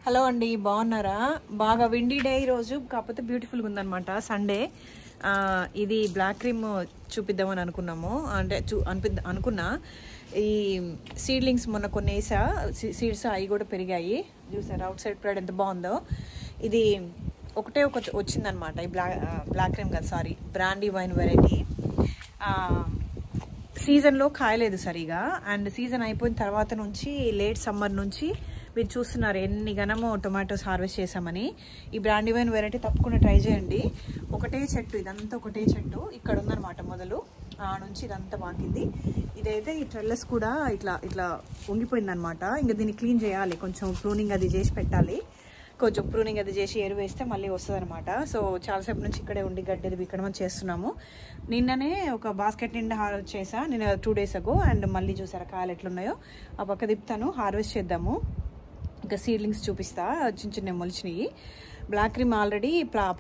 Hello అండి, బాగున్నారా? బాగా విండీ డే ఈరోజు, కాకపోతే బ్యూటిఫుల్గా ఉందన్నమాట. సండే ఇది బ్లాక్ క్రీమ్ చూపిద్దామని అనుకున్నాము. అంటే అనుకున్నా ఈ సీడ్లింగ్స్ మొన్న కొన్ని వేసా, సీడ్స్ అవి కూడా పెరిగాయి. చూసారా అవుట్ సైడ్ ప్రైడ్ ఎంత బాగుందో. ఇది ఒకటే వచ్చిందనమాట. ఈ బ్లాక్ క్రీమ్ కదా, సారీ, బ్రాండీ వైన్ వెరైటీ. సీజన్లో కాయలేదు సరిగా, అండ్ సీజన్ అయిపోయిన తర్వాత నుంచి లేట్ సమ్మర్ నుంచి మీరు చూస్తున్నారు ఎన్ని గనమో టొమాటోస్ హార్వెస్ట్ చేసామని. ఈ బ్రాండీ వైన్ వెరైటీ తప్పకుండా ట్రై చేయండి. ఒకటే చెట్టు, ఇదంతా ఒకటే చెట్టు. ఇక్కడ ఉందన్నమాట మొదలు, ఆ నుంచి ఇదంతా పాకింది. ఇదైతే ఈ ట్రెల్లెస్ కూడా ఇట్లా ఇట్లా వంగిపోయిందనమాట. ఇంకా దీన్ని క్లీన్ చేయాలి, కొంచెం ప్రూనింగ్ అది చేసి పెట్టాలి. కొంచెం ప్రూనింగ్ అది చేసి ఎరువు వేస్తే మళ్ళీ వస్తుంది అనమాట. సో చాలాసేపు నుంచి ఇక్కడే ఉండి గడ్డది ఇక్కడ చేస్తున్నాము. నిన్ననే ఒక బాస్కెట్ నిండా హార్వెస్ట్ చేసా, నేను 2 days ago. అండ్ మళ్ళీ చూసారా కాయలు ఎట్లున్నాయో. ఆ పక్క తిప్పుతాను, హార్వెస్ట్ చేద్దాము. ఇంకా సీడ్లింగ్స్ చూపిస్తా, చిన్న చిన్న మొలిచినవి. బ్లాక్ క్రీమ్ ఆల్రెడీ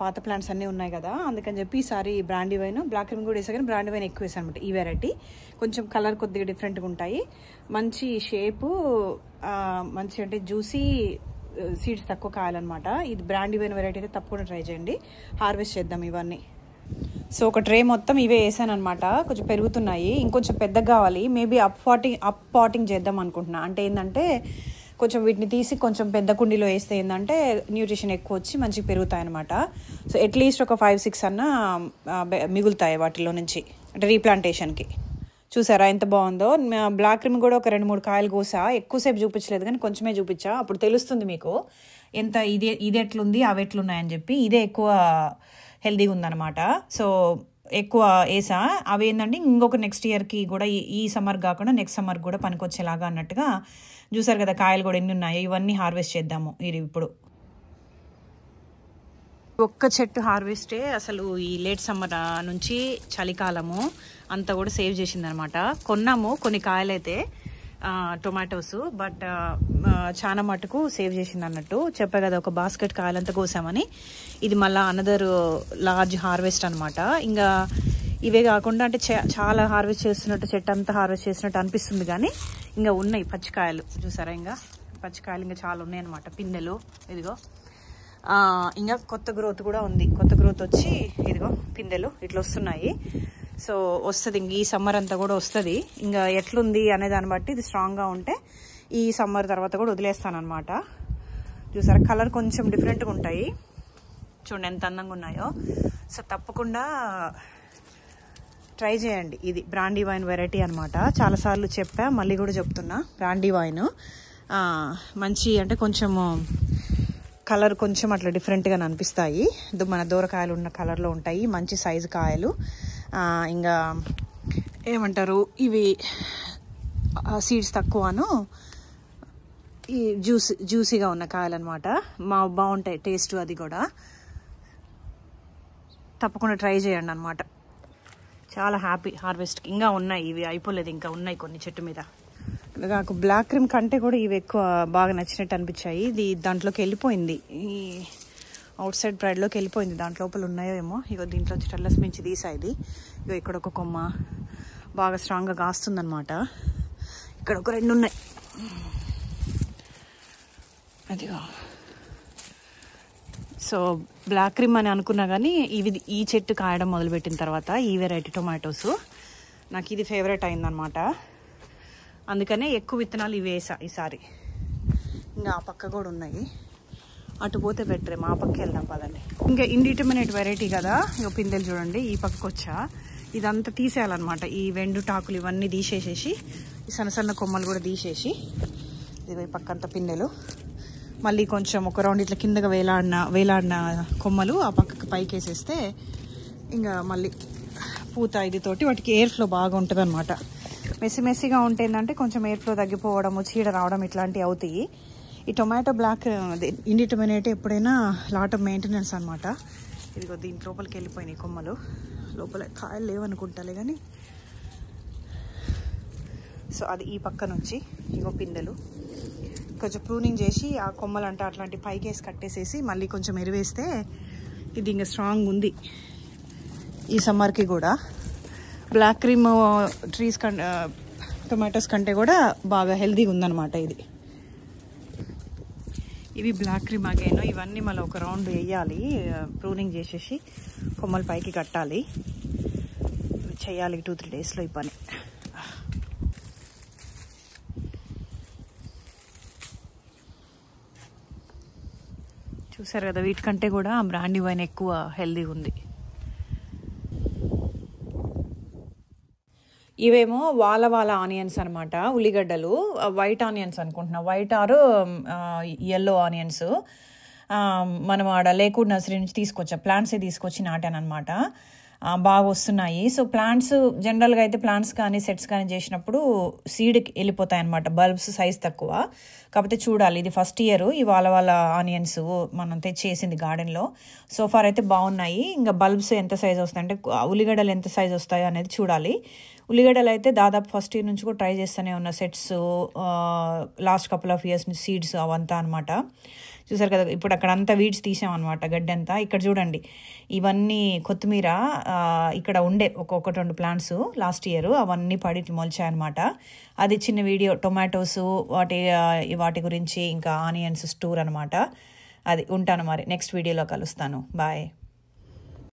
పాత ప్లాంట్స్ అన్నీ ఉన్నాయి కదా, అందుకని చెప్పి ఈసారి బ్రాండీ వైన్, బ్లాక్ క్రీమ్ కూడా వేసా కానీ బ్రాండీ వైన్ ఎక్కువ వేసాను అనమాట. ఈ వెరైటీ కొంచెం కలర్ కొద్దిగా డిఫరెంట్గా ఉంటాయి, మంచి షేపు, మంచి అంటే జ్యూసీ, సీడ్స్ తక్కువ కాయాలన్నమాట. ఇది బ్రాండీ వైన్ వెరైటీ అయితే తప్పకుండా ట్రై చేయండి. హార్వెస్ట్ చేద్దాం ఇవన్నీ. సో ఒక ట్రే మొత్తం ఇవే వేసాను అనమాట. కొంచెం పెరుగుతున్నాయి, ఇంకొంచెం పెద్దగా కావాలి. మేబీ అప్ పాటింగ్ చేద్దాం అనుకుంటున్నా. అంటే ఏంటంటే కొంచెం వీటిని తీసి కొంచెం పెద్ద కుండీలో వేస్తే ఏంటంటే న్యూట్రిషన్ ఎక్కువ వచ్చి మంచిగా పెరుగుతాయి అనమాట. సో అట్లీస్ట్ ఒక 5-6 అన్నా మిగులుతాయి వాటిలో నుంచి, అంటే రీప్లాంటేషన్కి. చూసారా ఎంత బాగుందో. బ్లాక్ క్రీమ్ కూడా ఒక 2-3 కాయలు కోసా, ఎక్కువసేపు చూపించలేదు కానీ కొంచెమే చూపించా. అప్పుడు తెలుస్తుంది మీకు ఎంత ఇది ఎట్లుంది అవి ఎట్లున్నాయని చెప్పి. ఇదే ఎక్కువ హెల్దీగా ఉందన్నమాట. సో ఎక్కువ వేసా. అవి ఏంటంటే ఇంకొక నెక్స్ట్ ఇయర్కి కూడా, ఈ సమ్మర్ కాకుండా నెక్స్ట్ సమ్మర్ కూడా పనికొచ్చేలాగా అన్నట్టుగా. చూసారు కదా కాయలు కూడా ఎన్ని ఉన్నాయో. ఇవన్నీ హార్వెస్ట్ చేద్దాము ఇది ఇప్పుడు. ఒక్క చెట్టు హార్వెస్టే అసలు ఈ లేట్ సమ్మర్ నుంచి చలికాలము అంతా కూడా సేవ్ చేసింది అనమాట. కొన్నాము కొన్ని కాయలైతే టొమాటోస్, బట్ చాలా మటుకు సేవ్ చేసింది అన్నట్టు. చెప్పా కదా ఒక బాస్కెట్ కాయలంతా కోసామని. ఇది మళ్ళీ అనదర్ లార్జ్ హార్వెస్ట్ అనమాట. ఇంకా ఇవే కాకుండా అంటే చాలా హార్వెస్ట్ చేస్తున్నట్టు, చెట్టు అంతా హార్వెస్ట్ చేసినట్టు అనిపిస్తుంది కానీ ఇంకా ఉన్నాయి పచ్చికాయలు. చూసారా ఇంకా పచ్చికాయలు ఇంకా చాలా ఉన్నాయి అనమాట, పిందెలు. ఇదిగో ఇంకా కొత్త గ్రోత్ కూడా ఉంది. కొత్త గ్రోత్ వచ్చి ఇదిగో పిందెలు ఇట్లా వస్తున్నాయి. సో వస్తుంది ఇంక ఈ సమ్మర్ అంతా కూడా వస్తుంది. ఇంకా ఎట్లుంది అనే దాన్ని బట్టి ఇది స్ట్రాంగ్గా ఉంటే ఈ సమ్మర్ తర్వాత కూడా వదిలేస్తాను అనమాట. చూసారా కలర్ కొంచెం డిఫరెంట్గా ఉంటాయి, చూడండి ఎంత అందంగా ఉన్నాయో. సో తప్పకుండా ట్రై చేయండి. ఇది బ్రాండీ వైన్ వెరైటీ అనమాట. చాలాసార్లు చెప్పా, మళ్ళీ కూడా చెప్తున్నా. బ్రాండీ వైన్ మంచి అంటే కొంచెము కలర్ కొంచెం అట్లా డిఫరెంట్గా అనిపిస్తాయి. మన దూరకాయలు ఉన్న కలర్లో ఉంటాయి, మంచి సైజు కాయలు. ఇంకా ఏమంటారు, ఇవి సీడ్స్ తక్కువను ఈ జ్యూసీగా ఉన్న కాయలు అనమాట. బాగుంటాయి టేస్ట్. అది కూడా తప్పకుండా ట్రై చేయండి అనమాట. చాలా హ్యాపీ హార్వెస్ట్కి. ఇంకా ఉన్నాయి, ఇవి అయిపోలేదు, ఇంకా ఉన్నాయి కొన్ని చెట్టు మీద. నాకు బ్లాక్ క్రీమ్ కంటే కూడా ఇవి ఎక్కువ బాగా నచ్చినట్టు అనిపించాయి. ఇది దాంట్లోకి వెళ్ళిపోయింది, ఈ అవుట్ సైడ్ ప్రైడ్లోకి వెళ్ళిపోయింది. దాంట్ లోపల ఉన్నాయో ఏమో. ఇగో దీంట్లో వచ్చి టెల్లస్ మించి తీసా ఇది. ఇగో ఇక్కడ ఒక కొమ్మ బాగా స్ట్రాంగ్గా కాస్తుందన్నమాట. ఇక్కడ ఒక 2 ఉన్నాయి. అదిగో. సో బ్లాక్ క్రీమ్ అని అనుకున్నా కానీ ఈ చెట్టు కాయడం మొదలుపెట్టిన తర్వాత ఈ వెరైటీ టొమాటోస్ నాకు ఇది ఫేవరెట్ అయిందనమాట. అందుకనే ఎక్కువ విత్తనాలు ఇవి వేసా ఈసారి. ఇంకా ఆ పక్క కూడా ఉన్నాయి, అటు పోతే బెటరే. మా పక్కకి వెళ్దాం పదండి. ఇంకా ఇండిటర్మినేట్ వెరైటీ కదా. ఇక పిందెలు చూడండి, ఈ పక్కకు వచ్చా. ఇదంతా తీసేయాలన్నమాట. ఈ వెండు టాకులు ఇవన్నీ తీసేసేసి, ఈ సన్న కొమ్మలు కూడా తీసేసి, ఇది ఈ పక్కంతా పిందెలు. మళ్ళీ కొంచెం ఒక రౌండ్ ఇట్లా కిందగా వేలాడిన కొమ్మలు ఆ పక్కకు పైకి వేసేస్తే ఇంకా మళ్ళీ పూత ఇది తోటి వాటికి ఎయిర్ ఫ్లో బాగా ఉంటుంది అనమాట. మెస్సీగా ఉంటే ఏంటంటే కొంచెం ఎయిర్ ఫ్లో తగ్గిపోవడము, చీడ రావడం ఇట్లాంటివి అవుతాయి. ఈ టొమాటో బ్లాక్ ఇండిటర్మినేట్ ఎప్పుడైనా లాట్ ఆఫ్ మెయింటెనెన్స్ అనమాట. ఇదిగో దీని లోపలికి వెళ్ళిపోయినాయి కొమ్మలు. లోపల కాయలు లేవనుకుంటాలే కానీ. సో అది ఈ పక్క నుంచి ఇగో పిందెలు కొంచెం ప్రూనింగ్ చేసి ఆ కొమ్మలు అంటే అట్లాంటి పైకి వేసి కట్టేసేసి మళ్ళీ కొంచెం ఎరువేస్తే ఇది ఇంకా స్ట్రాంగ్ ఉంది ఈ సమ్మర్కి కూడా. బ్లాక్ క్రీమ్ ట్రీస్ టొమాటోస్ కంటే కూడా బాగా హెల్తీగా ఉందన్నమాట ఇది. ఇవి బ్లాక్ క్రీమ్ అగైన్. ఇవన్నీ మళ్ళీ ఒక రౌండ్ వేయాలి, ప్రూనింగ్ చేసేసి కొమ్మలు పైకి కట్టాలి. చేయాలి 2-3 డేస్లో ఈ పని. చూసారు కదా, వీటికంటే కూడా బ్రాండీ వైన్ ఎక్కువ హెల్దీగా ఉంది. ఇవేమో వాల ఆనియన్స్ అనమాట, ఉల్లిగడ్డలు. వైట్ ఆనియన్స్ అనుకుంటున్నా, వైట్ ఆర్ ఎల్లో ఆనియన్స్. మనం ఆడ లేకుండా నర్సరీ నుంచి తీసుకొచ్చా, ప్లాంట్సే తీసుకొచ్చి నాటాను అనమాట. బాగా వస్తున్నాయి. సో ప్లాంట్స్ జనరల్గా అయితే ప్లాంట్స్ కానీ సెట్స్ కానీ చేసినప్పుడు సీడ్కి వెళ్ళిపోతాయి అనమాట, బల్బ్స్ సైజ్ తక్కువ. కాకపోతే చూడాలి, ఇది ఫస్ట్ ఇయర్ ఈ వాళ్ళ ఆనియన్స్ మనం తెచ్చేసింది గార్డెన్లో. సో ఫార్ అయితే బాగున్నాయి. ఇంకా బల్బ్స్ ఎంత సైజ్ వస్తాయి అంటే ఉల్లిగడ్డలు ఎంత సైజ్ వస్తాయో అనేది చూడాలి. ఉల్లిగడ్డలు అయితే దాదాపు ఫస్ట్ ఇయర్ నుంచి కూడా ట్రై చేస్తూనే ఉన్న sets, last couple of years నుంచి సీడ్స్ అవంతా అనమాట. చూసారు కదా, ఇప్పుడు అక్కడ అంతా వీడ్స్ తీసామన్నమాట, గడ్డంతా. ఇక్కడ చూడండి, ఇవన్నీ కొత్తిమీర ఇక్కడ ఉండే 1-2 ప్లాంట్స్ లాస్ట్ ఇయర్, అవన్నీ పడి మొలిచాయన్నమాట. అది చిన్న వీడియో, టొమాటోస్ వాటి గురించి, ఇంకా ఆనియన్స్ స్టోర్ అనమాట. అది ఉంటాను మరి, నెక్స్ట్ వీడియోలో కలుస్తాను. బాయ్.